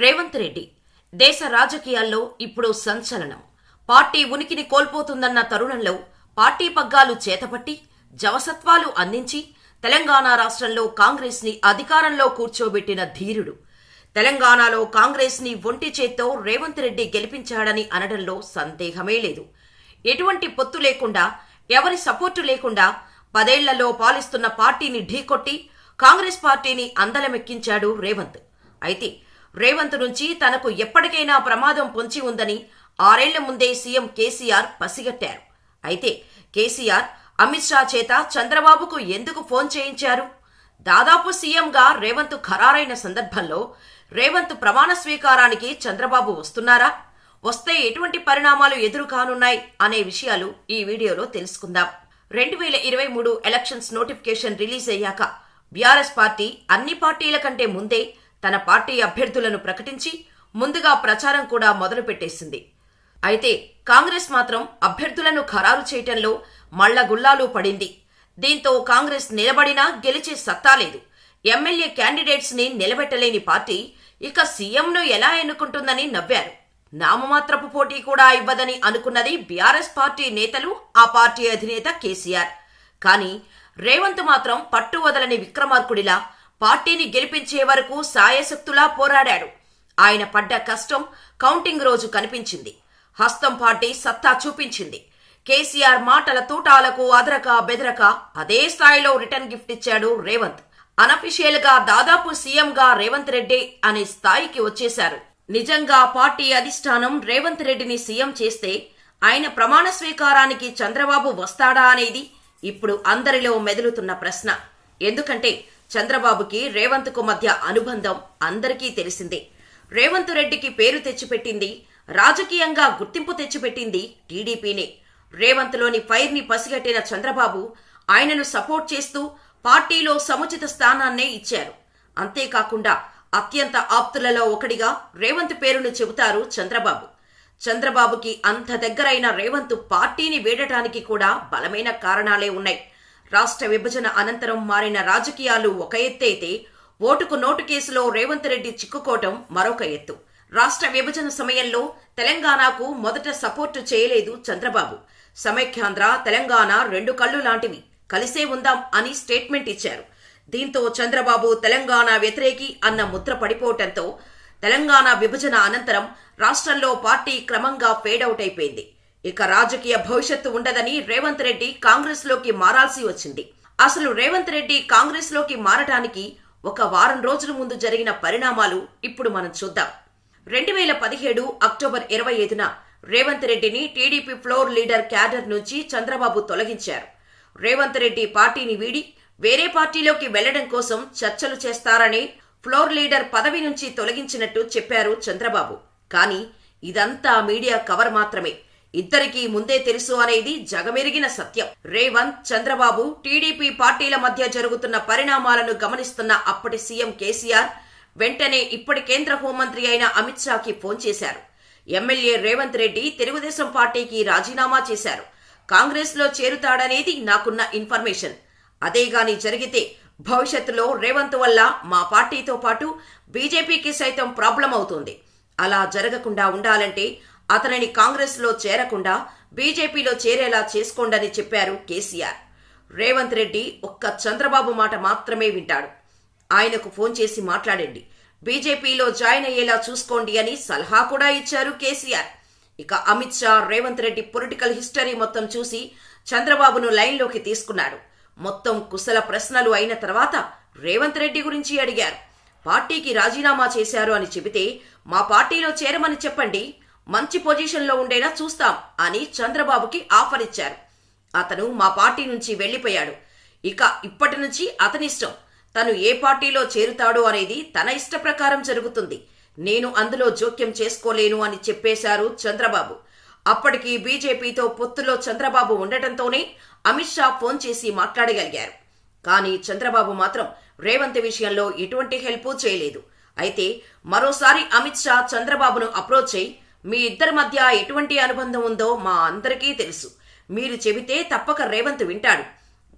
రేవంత్ రెడ్డి దేశ రాజకీయాల్లో ఇప్పుడు సంచలనం. పార్టీ ఉనికిని కోల్పోతుందన్న తరుణంలో పార్టీ పగ్గాలు చేతపట్టి జవసత్వాలు అందించి తెలంగాణ రాష్ట్రంలో కాంగ్రెస్ ని అధికారంలో కూర్చోబెట్టిన ధీరుడు. తెలంగాణలో కాంగ్రెస్ ని ఒంటి చేత్తో రేవంత్ రెడ్డి గెలిపించాడని అనడంలో సందేహమే లేదు. ఎటువంటి పొత్తు లేకుండా, ఎవరి సపోర్టు లేకుండా 10 ఏళ్లలో పాలిస్తున్న పార్టీని ఢీకొట్టి కాంగ్రెస్ పార్టీని అందలమెక్కించాడు రేవంత్. అయితే రేవంత్ నుంచి తనకు ఎప్పటికైనా ప్రమాదం పొంచి ఉందని 6 ఏళ్ల ముందే సీఎం కేసీఆర్ పసిగట్టారు. అయితే కేసీఆర్ అమిత్ షా చేత చంద్రబాబుకు ఎందుకు ఫోన్ చేయించారు? దాదాపు సీఎంగా రేవంత్ ఖరారైన సందర్భంలో రేవంత్ ప్రమాణ స్వీకారానికి చంద్రబాబు వస్తున్నారా? వస్తే ఎటువంటి పరిణామాలు ఎదురు కానున్నాయి అనే విషయాలు ఈ వీడియోలో తెలుసుకుందాం. 2023 ఎలక్షన్స్ నోటిఫికేషన్ రిలీజ్ అయ్యాక బీఆర్ఎస్ పార్టీ అన్ని పార్టీల కంటే ముందే తన పార్టీ అభ్యర్థులను ప్రకటించి ముందుగా ప్రచారం కూడా మొదలుపెట్టేసింది. అయితే కాంగ్రెస్ మాత్రం అభ్యర్థులను ఖరారు చేయటంలో మళ్లగుల్లాలు పడింది. దీంతో కాంగ్రెస్ నిలబడినా గెలిచే సత్తా లేదు. ఎమ్మెల్యే క్యాండిడేట్స్ ని నిలబెట్టలేని పార్టీ ఇక సీఎంను ఎలా ఎన్నుకుంటుందని నవ్వారు. నామమాత్రపు పోటీ కూడా ఇవ్వదని అనుకున్నది బీఆర్ఎస్ పార్టీ నేతలు, ఆ పార్టీ అధినేత కేసీఆర్. కానీ రేవంత్ మాత్రం పట్టు వదలని విక్రమార్కుడిలా పార్టీని గెలిపించే వరకు సాయశక్తులా పోరాడాడు. ఆయన పడ్డ కష్టం కౌంటింగ్ రోజు కనిపించింది. హస్తం పార్టీ సత్తా చూపించింది. కేసీఆర్ మాటల తూటాలకు అదరక బెదరక అదే స్థాయిలో రిటర్న్ గిఫ్ట్ ఇచ్చాడు రేవంత్. అనఫిషియల్ గా దాదాపు సీఎంగా రేవంత్ రెడ్డి అనే స్థాయికి వచ్చేశారు. నిజంగా పార్టీ అధిష్టానం రేవంత్ రెడ్డిని సీఎం చేస్తే ఆయన ప్రమాణ స్వీకారానికి చంద్రబాబు వస్తాడా అనేది ఇప్పుడు అందరిలో మెదులుతున్న ప్రశ్న. ఎందుకంటే చంద్రబాబుకి రేవంత్ కు మధ్య అనుబంధం అందరికీ తెలిసిందే. రేవంత్ రెడ్డికి పేరు తెచ్చిపెట్టింది, రాజకీయంగా గుర్తింపు తెచ్చిపెట్టింది టీడీపీనే. రేవంత్ లోని ఫైర్ ని పసిగట్టిన చంద్రబాబు ఆయనను సపోర్ట్ చేస్తూ పార్టీలో సముచిత స్థానాన్నే ఇచ్చారు. అంతేకాకుండా అత్యంత ఆప్తులలో ఒకడిగా రేవంత్ పేరును చెబుతారు చంద్రబాబు. చంద్రబాబుకి అంత దగ్గరైన రేవంత్ పార్టీని వీడటానికి కూడా బలమైన కారణాలే ఉన్నాయి. రాష్ట్ర విభజన అనంతరం మారిన రాజకీయాలు ఒక ఎత్తైతే ఓటుకు నోటు కేసులో రేవంత్ రెడ్డి చిక్కుకోవటం మరొక ఎత్తు. రాష్ట్ర విభజన సమయంలో తెలంగాణకు మొదట సపోర్టు చేయలేదు చంద్రబాబు. సమైఖ్యాంధ్ర, తెలంగాణ 2 కళ్ళు లాంటివి, కలిసే ఉందాం అని స్టేట్మెంట్ ఇచ్చారు. దీంతో చంద్రబాబు తెలంగాణ వ్యతిరేకి అన్న ముద్ర పడిపోవటంతో తెలంగాణ విభజన అనంతరం రాష్ట్రంలో పార్టీ క్రమంగా ఫేడౌట్ అయిపోయింది. ఇక రాజకీయ భవిష్యత్తు ఉండదని రేవంత్ రెడ్డి కాంగ్రెస్ లోకి మారాల్సి వచ్చింది. అసలు రేవంత్ రెడ్డి కాంగ్రెస్ లోకి మారటానికి ఒక వారం రోజుల ముందు జరిగిన పరిణామాలు ఇప్పుడు మనం చూద్దాం. 2017 అక్టోబర్ 25న రేవంత్ రెడ్డిని టీడీపీ ఫ్లోర్ లీడర్ క్యాడర్ నుంచి చంద్రబాబు తొలగించారు. రేవంత్ రెడ్డి పార్టీని వీడి వేరే పార్టీలోకి వెళ్లడం కోసం చర్చలు చేస్తారని ఫ్లోర్ లీడర్ పదవి నుంచి తొలగించినట్టు చెప్పారు చంద్రబాబు. కానీ ఇదంతా మీడియా కవర్ మాత్రమే. ఇద్దరికీ ముందే తెలుసు అనేది జగమెరిగిన సత్యం. రేవంత్, చంద్రబాబు, టీడీపీ పార్టీల మధ్య జరుగుతున్న పరిణామాలను గమనిస్తున్న అప్పటి సీఎం కేసీఆర్ వెంటనే ఇప్పటి కేంద్ర హోంమంత్రి అయిన అమిత్ షాకి ఫోన్ చేశారు. ఎమ్మెల్యే రేవంత్ రెడ్డి తెలుగుదేశం పార్టీకి రాజీనామా చేశారు. కాంగ్రెస్ లో చేరుతాడనేది నాకున్న ఇన్ఫర్మేషన్. అదేగాని జరిగితే భవిష్యత్తులో రేవంత్ వల్ల మా పార్టీతో పాటు బీజేపీకి సైతం ప్రాబ్లం అవుతుంది. అలా జరగకుండా ఉండాలంటే అతనిని కాంగ్రెస్ లో చేరకుండా బీజేపీలో చేరేలా చేసుకోండని చెప్పారు కేసీఆర్. రేవంత్ రెడ్డి ఒక్క చంద్రబాబు మాట మాత్రమే వింటాడు. ఆయనకు ఫోన్ చేసి మాట్లాడండి, బీజేపీలో జాయిన్ అయ్యేలా చూసుకోండి అని సలహా కూడా ఇచ్చారు కేసీఆర్. ఇక అమిత్ షా రేవంత్ రెడ్డి పొలిటికల్ హిస్టరీ మొత్తం చూసి చంద్రబాబును లైన్లోకి తీసుకున్నాడు. మొత్తం కుశల ప్రశ్నలు అయిన తర్వాత రేవంత్ రెడ్డి గురించి అడిగారు. పార్టీకి రాజీనామా చేశారు అని చెబితే మా పార్టీలో చేరమని చెప్పండి, మంచి పొజిషన్లో ఉండేలా చూస్తాం అని చంద్రబాబుకి ఆఫర్ ఇచ్చారు. అతను మా పార్టీ నుంచి వెళ్లిపోయాడు. ఇక ఇప్పటి నుంచి అతనిష్టం. తను ఏ పార్టీలో చేరుతాడో అనేది తన ఇష్ట ప్రకారం జరుగుతుంది. నేను అందులో జోక్యం చేసుకోలేను అని చెప్పేశారు చంద్రబాబు. అప్పటికి బీజేపీతో పొత్తులో చంద్రబాబు ఉండటంతోనే అమిత్ షా ఫోన్ చేసి మాట్లాడగలిగారు. కానీ చంద్రబాబు మాత్రం రేవంత్ విషయంలో ఎటువంటి హెల్ప్ చేయలేదు. అయితే మరోసారి అమిత్ షా చంద్రబాబును అప్రోచ్ అయి మీ ఇద్దరి మధ్య ఎటువంటి అనుబంధం ఉందో మా అందరికీ తెలుసు. మీరు చెబితే తప్పక రేవంత్ వింటాడు.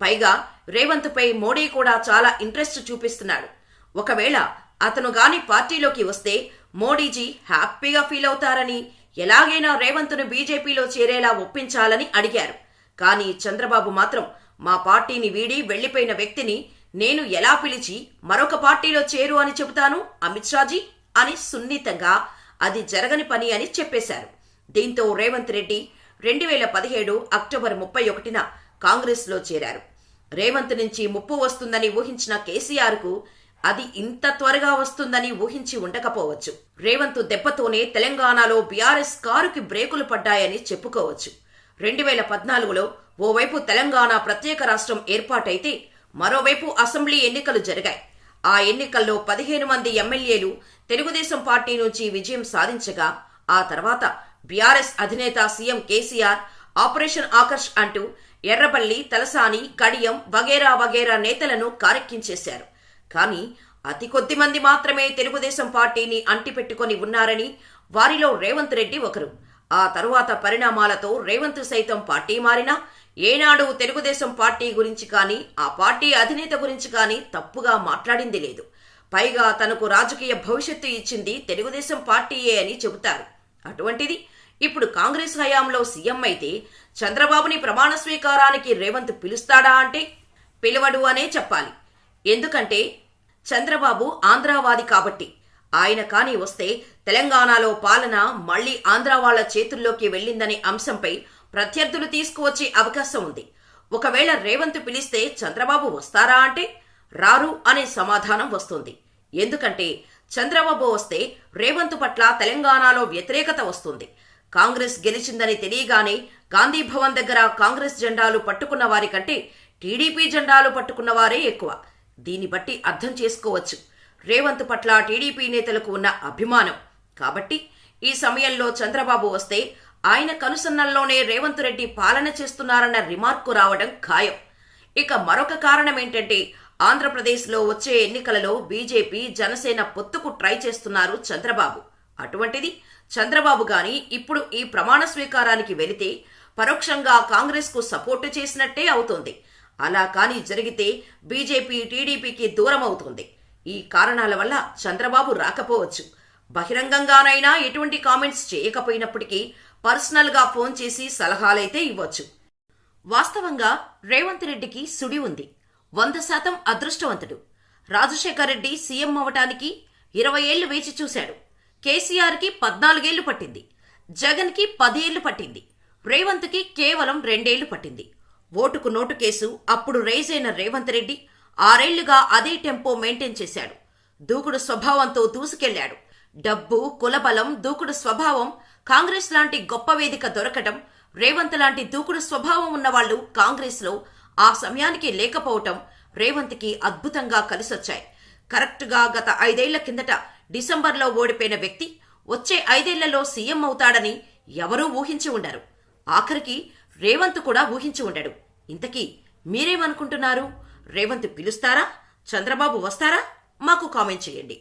పైగా రేవంత్ పై మోడీ కూడా చాలా ఇంట్రెస్ట్ చూపిస్తున్నాడు. ఒకవేళ అతను గాని పార్టీలోకి వస్తే మోడీజీ హ్యాపీగా ఫీల్ అవుతారని, ఎలాగైనా రేవంత్ను బీజేపీలో చేరేలా ఒప్పించాలని అడిగారు. కానీ చంద్రబాబు మాత్రం మా పార్టీని వీడి వెళ్లిపోయిన వ్యక్తిని నేను ఎలా పిలిచి మరొక పార్టీలో చేరు అని చెబుతాను అమిత్ షాజీ అని సున్నితంగా అది జరగని పని అని చెప్పేశారు. దీంతో రేవంత్ రెడ్డి 2017 అక్టోబర్ 31న కాంగ్రెస్లో చేరారు. రేవంత్ నుంచి ముప్పు వస్తుందని ఊహించిన కేసీఆర్కు అది ఇంత త్వరగా వస్తుందని ఊహించి ఉండకపోవచ్చు. రేవంత్ దెబ్బతోనే తెలంగాణలో బీఆర్ఎస్ కారుకి బ్రేకులు పడ్డాయని చెప్పుకోవచ్చు. 2014లో ఓవైపు తెలంగాణ ప్రత్యేక రాష్ట్రం ఏర్పాటైతే మరోవైపు అసెంబ్లీ ఎన్నికలు జరిగాయి. ఆ ఎన్నికల్లో 15 మంది ఎమ్మెల్యేలు తెలుగుదేశం పార్టీ నుంచి విజయం సాధించగా ఆ తర్వాత బీఆర్ఎస్ అధినేత సీఎం కేసీఆర్ ఆపరేషన్ ఆకర్ష్ అంటూ ఎర్రబల్లి, తలసాని, కడియం వగేరా వగేరా నేతలను కారెక్కించేశారు. కానీ అతి కొద్ది మంది మాత్రమే తెలుగుదేశం పార్టీని అంటిపెట్టుకొని ఉన్నారని, వారిలో రేవంత్ రెడ్డి ఒకరు. ఆ తరువాత పరిణామాలతో రేవంత్ సైతం పార్టీ మారినా ఏనాడు తెలుగుదేశం పార్టీ గురించి కానీ ఆ పార్టీ అధినేత గురించి కానీ తప్పుగా మాట్లాడింది లేదు. పైగా తనకు రాజకీయ భవిష్యత్తు ఇచ్చింది తెలుగుదేశం పార్టీయే అని చెబుతారు. అటువంటిది ఇప్పుడు కాంగ్రెస్ హయాంలో సీఎం అయితే చంద్రబాబుని ప్రమాణ స్వీకారానికి రేవంత్ పిలుస్తాడా అంటే పిలవడు అనే చెప్పాలి. ఎందుకంటే చంద్రబాబు ఆంధ్రావాది కాబట్టి. ఆయన కాని వస్తే తెలంగాణలో పాలన మళ్లీ ఆంధ్ర వాళ్ల చేతుల్లోకి వెళ్లిందనే అంశంపై ప్రత్యర్థులు తీసుకువచ్చే అవకాశం ఉంది. ఒకవేళ రేవంత్ పిలిస్తే చంద్రబాబు వస్తారా అంటే రారు అనే సమాధానం వస్తుంది. ఎందుకంటే చంద్రబాబు వస్తే రేవంత్ పట్ల తెలంగాణలో వ్యతిరేకత వస్తుంది. కాంగ్రెస్ గెలిచిందని తెలియగానే గాంధీ భవన్ దగ్గర కాంగ్రెస్ జెండాలు పట్టుకున్న వారి కంటే టీడీపీ జెండాలు పట్టుకున్న వారే ఎక్కువ. దీన్ని బట్టి అర్థం చేసుకోవచ్చు రేవంత్ పట్ల టీడీపీ నేతలకు ఉన్న అభిమానం. కాబట్టి ఈ సమయంలో చంద్రబాబు వస్తే ఆయన కనుసన్నల్లోనే రేవంత్ రెడ్డి పాలన చేస్తున్నారన్న రిమార్కు రావడం ఖాయం. ఇక మరొక కారణం ఏంటంటే ఆంధ్రప్రదేశ్లో వచ్చే ఎన్నికలలో బీజేపీ, జనసేన పొత్తుకు ట్రై చేస్తున్నారు చంద్రబాబు. అటువంటిది చంద్రబాబు గాని ఇప్పుడు ఈ ప్రమాణ స్వీకారానికి వెళితే పరోక్షంగా కాంగ్రెస్కు సపోర్టు చేసినట్టే అవుతోంది. అలా కాని జరిగితే బీజేపీ టీడీపీకి దూరం అవుతుంది. ఈ కారణాల వల్ల చంద్రబాబు రాకపోవచ్చు. బహిరంగంగానైనా ఎటువంటి కామెంట్స్ చేయకపోయినప్పటికీ పర్సనల్ గా ఫోన్ చేసి సలహాలైతే ఇవ్వచ్చు. వాస్తవంగా రేవంత్ రెడ్డికి సుడి ఉంది. 100% అదృష్టవంతుడు. రాజశేఖర్ రెడ్డి సీఎం అవటానికి 20 ఏళ్లు వేచి చూశాడు. కేసీఆర్కి 14 ఏళ్లు పట్టింది. జగన్కి 10 ఏళ్లు పట్టింది. రేవంత్కి కేవలం 2 ఏళ్లు పట్టింది. ఓటుకు నోటు కేసు అప్పుడు రైజ్ అయిన రేవంత్ రెడ్డి 6 ఏళ్లుగా అదే టెంపో మెయింటైన్ చేశాడు. దూకుడు స్వభావంతో దూసుకెళ్లాడు. డబ్బు, కులబలం, దూకుడు స్వభావం, కాంగ్రెస్ లాంటి గొప్ప వేదిక దొరకటం, రేవంత్ లాంటి దూకుడు స్వభావం ఉన్నవాళ్లు కాంగ్రెస్లో ఆ సమయానికి లేకపోవటం రేవంత్కి అద్భుతంగా కలిసొచ్చాయి. కరెక్ట్గా గత 5 ఏళ్ల కిందట డిసెంబర్లో ఓడిపోయిన వ్యక్తి వచ్చే 5 ఏళ్లలో సీఎం అవుతాడని ఎవరూ ఊహించి ఉండరు. ఆఖరికి రేవంత్ కూడా ఊహించి ఉండడు. ఇంతకీ మీరేమనుకుంటున్నారు? రేవంత్ పిలుస్తారా? చంద్రబాబు వస్తారా? మాకు కామెంట్ చేయండి.